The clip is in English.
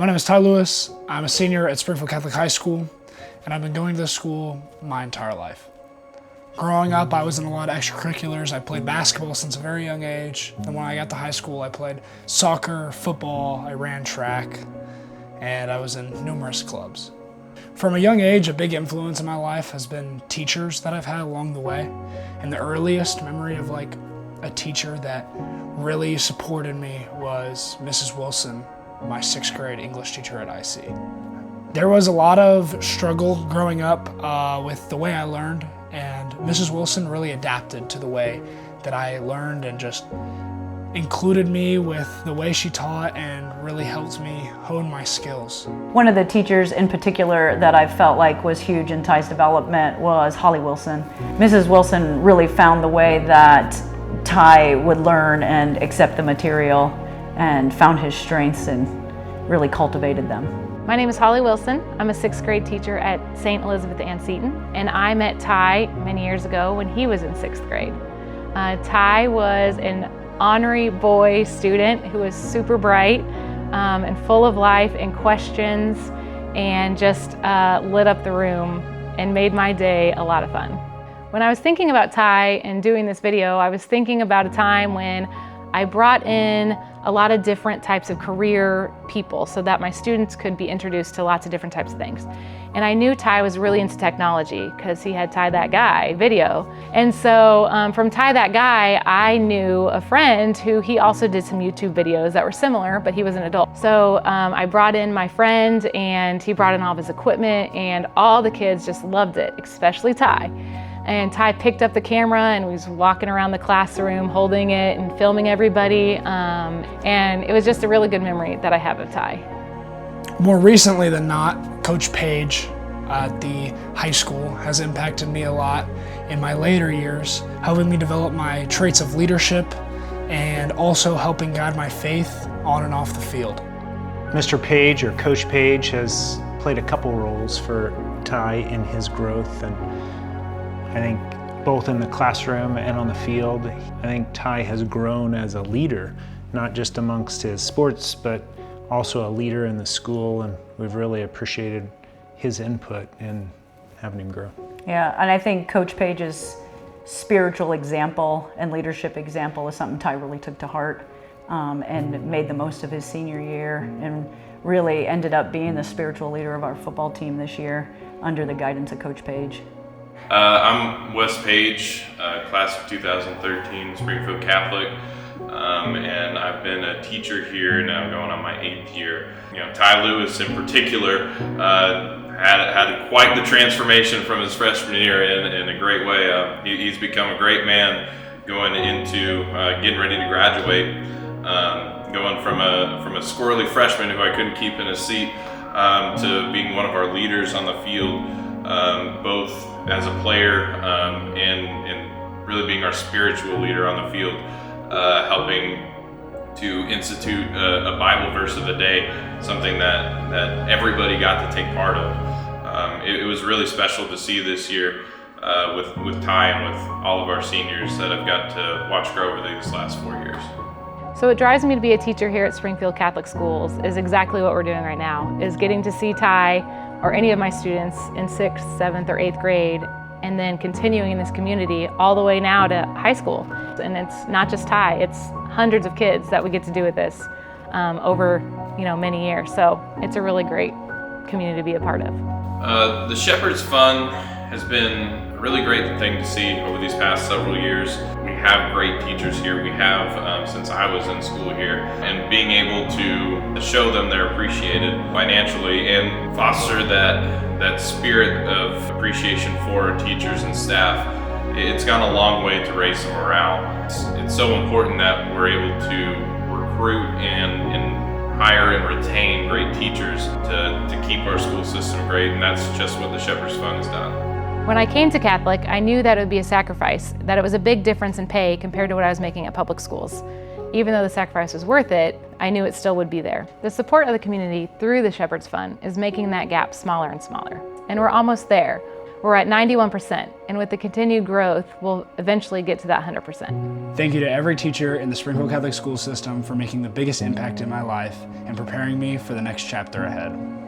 My name is Ty Lewis. I'm a senior at Springfield Catholic High School, and I've been going to this school my entire life. Growing up, I was in a lot of extracurriculars. I played basketball since a very young age. Then when I got to high school, I played soccer, football, I ran track, and I was in numerous clubs. From a young age, a big influence in my life has been teachers that I've had along the way. And the earliest memory of a teacher that really supported me was Mrs. Wilson, my 6th grade English teacher at IC. There was a lot of struggle growing up with the way I learned, and Mrs. Wilson really adapted to the way that I learned and just included me with the way she taught and really helped me hone my skills. One of the teachers in particular that I felt like was huge in Ty's development was Holly Wilson. Mrs. Wilson really found the way that Ty would learn and accept the material and found his strengths and really cultivated them. My name is Holly Wilson. I'm a 6th grade teacher at St. Elizabeth Ann Seton, and I met Ty many years ago when he was in 6th grade. Ty was an honorary boy student who was super bright and full of life and questions, and just lit up the room and made my day a lot of fun. When I was thinking about Ty and doing this video, I was thinking about a time when I brought in a lot of different types of career people so that my students could be introduced to lots of different types of things. And I knew Ty was really into technology because he had Ty That Guy video. And so from Ty That Guy, I knew a friend who he also did some YouTube videos that were similar, but he was an adult. So I brought in my friend, and he brought in all of his equipment, and all the kids just loved it, especially Ty. And Ty picked up the camera and was walking around the classroom holding it and filming everybody. And it was just a really good memory that I have of Ty. More recently than not, Coach Page at the high school has impacted me a lot in my later years, helping me develop my traits of leadership and also helping guide my faith on and off the field. Mr. Page, or Coach Page, has played a couple roles for Ty in his growth, and I think both in the classroom and on the field. I think Ty has grown as a leader, not just amongst his sports, but also a leader in the school, and we've really appreciated his input in having him grow. Yeah, and I think Coach Page's spiritual example and leadership example is something Ty really took to heart and made the most of his senior year, and really ended up being the spiritual leader of our football team this year under the guidance of Coach Page. I'm Wes Page, class of 2013, Springfield Catholic, and I've been a teacher here now going on my 8th year. You know, Ty Lewis in particular had quite the transformation from his freshman year in a great way. He's become a great man going into getting ready to graduate, going from a squirrely freshman who I couldn't keep in his seat to being one of our leaders on the field, both as a player and really being our spiritual leader on the field, helping to institute a Bible verse of the day, something that everybody got to take part of. It was really special to see this year with Ty and with all of our seniors that I've got to watch grow over these last 4 years. So what drives me to be a teacher here at Springfield Catholic Schools is exactly what we're doing right now, is getting to see Ty or any of my students in 6th, 7th, or 8th grade, and then continuing in this community all the way now to high school. And it's not just Ty, it's hundreds of kids that we get to do with this over many years. So it's a really great community to be a part of. The Shepherd's Fund has been a really great thing to see over these past several years. We have great teachers here. We have since I was in school here, and being able to show them they're appreciated financially and foster that spirit of appreciation for our teachers and staff, it's gone a long way to raise some morale. It's so important that we're able to recruit and hire and retain great teachers to keep our school system great, and that's just what the Shepherd's Fund has done. When I came to Catholic, I knew that it would be a sacrifice, that it was a big difference in pay compared to what I was making at public schools. Even though the sacrifice was worth it, I knew it still would be there. The support of the community through the Shepherd's Fund is making that gap smaller and smaller. And we're almost there. We're at 91%, and with the continued growth, we'll eventually get to that 100%. Thank you to every teacher in the Springfield Catholic school system for making the biggest impact in my life and preparing me for the next chapter ahead.